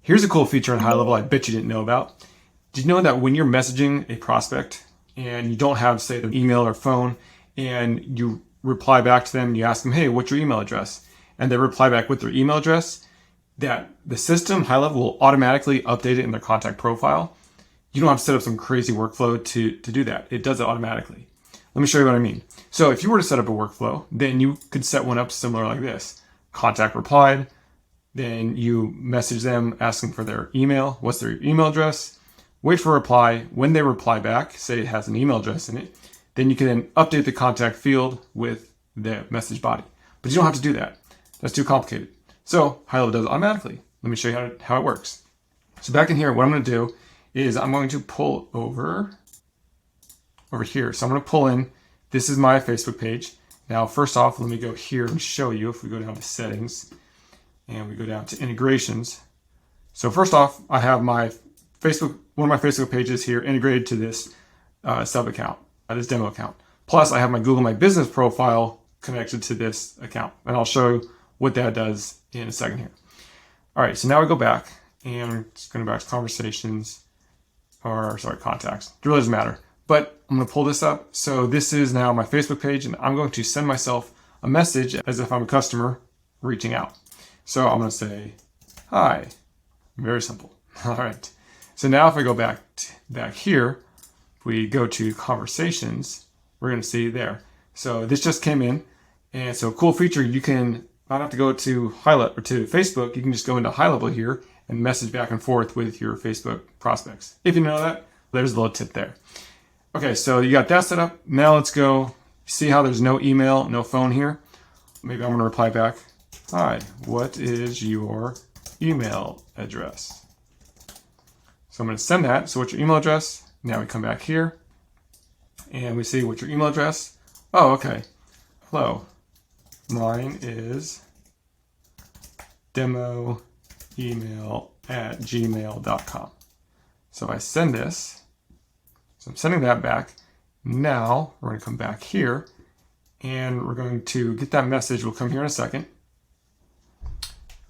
Here's a cool feature on HighLevel I bet you didn't know about. Did you know that when you're messaging a prospect and you don't have, say, their email or phone, and you reply back to them, you ask them, hey, what's your email address? And they reply back with their email address, that the system, HighLevel, will automatically update it in their contact profile. You don't have to set up some crazy workflow to do that. It does it automatically. Let me show you what I mean. So if you were to set up a workflow, then you could set one up similar like this. Contact replied, then you message them asking for their email. What's their email address? Wait for a reply. When they reply back, say it has an email address in it, then you can then update the contact field with the message body. But you don't have to do that. That's too complicated. So HighLevel does it automatically. Let me show you how it works. So back in here, what I'm going to do is I'm going to pull over here. So I'm going to pull in, this is my Facebook page. Now, first off, let me go here and show you. If we go down to settings and we go down to integrations. So first off, I have my Facebook, one of my Facebook pages here integrated to this sub account, this demo account. Plus I have my Google My Business profile connected to this account. And I'll show you what that does in a second here. All right, so now we go back and I'm just going back to conversations, or sorry, contacts. It really doesn't matter. But I'm going to pull this up. So this is now my Facebook page, and I'm going to send myself a message as if I'm a customer reaching out. So I'm going to say, hi. Very simple. All right. So now if I go back here, if we go to conversations, we're going to see there. So this just came in. And so cool feature, you can not have to go to HighLevel or to Facebook. You can just go into HighLevel here and message back and forth with your Facebook prospects. If you know that, there's a little tip there. Okay, so you got that set up. Now let's go see how there's no email, no phone here. Maybe I'm going to reply back. Hi, what is your email address? So I'm going to send that. So what's your email address? Now we come back here and we see what's your email address. Oh, okay. Hello. Mine is demoemail@gmail.com. So I send this. So I'm sending that back. Now we're going to come back here and we're going to get that message. We'll come here in a second.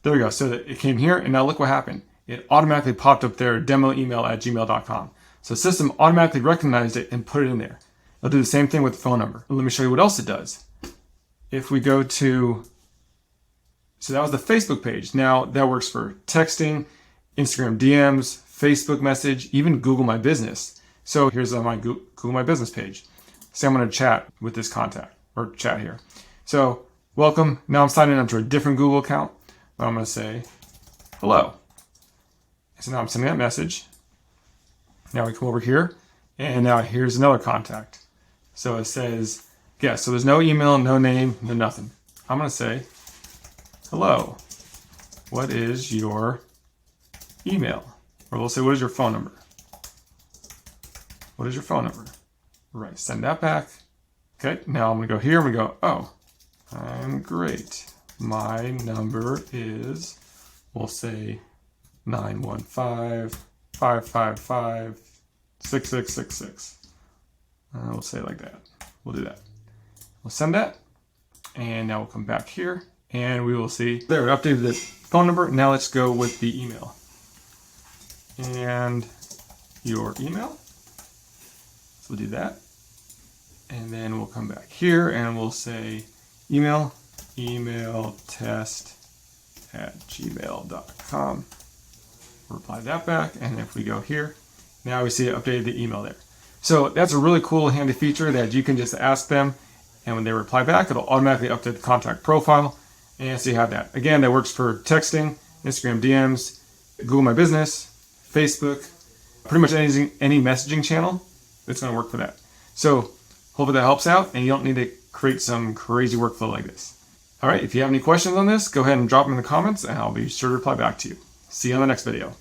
There we go. So it came here, and now look what happened. It automatically popped up there, demoemail@gmail.com. So the system automatically recognized it and put it in there. It'll do the same thing with the phone number. Let me show you what else it does. If we go to, so that was the Facebook page. Now that works for texting, Instagram DMs, Facebook message, even Google My Business. So here's my Google My Business page. Say I'm going to chat with this contact, or chat here. So welcome. Now I'm signing up to a different Google account. I'm going to say hello. So now I'm sending that message. Now we come over here, and now here's another contact. So it says, yeah, so there's no email, no name, no nothing. I'm going to say, hello, what is your email? Or we'll say, what is your phone number? What is your phone number? Right, send that back. Okay, now I'm going to go here and we go, oh, I'm great. My number is, we'll say 915-555-6666. We'll say it like that. We'll do that. We'll send that. And now we'll come back here and we will see. There, we updated the phone number. Now let's go with the email. And your email. So we'll do that. And then we'll come back here and we'll say email test@gmail.com. Reply that back, and if we go here, now we see it updated the email there. So that's a really cool, handy feature that you can just ask them, and when they reply back, it'll automatically update the contact profile, and so you have that. Again, that works for texting, Instagram DMs, Google My Business, Facebook, pretty much any messaging channel. It's going to work for that. So hopefully that helps out, and you don't need to create some crazy workflow like this. All right, if you have any questions on this, go ahead and drop them in the comments, and I'll be sure to reply back to you. See you on the next video.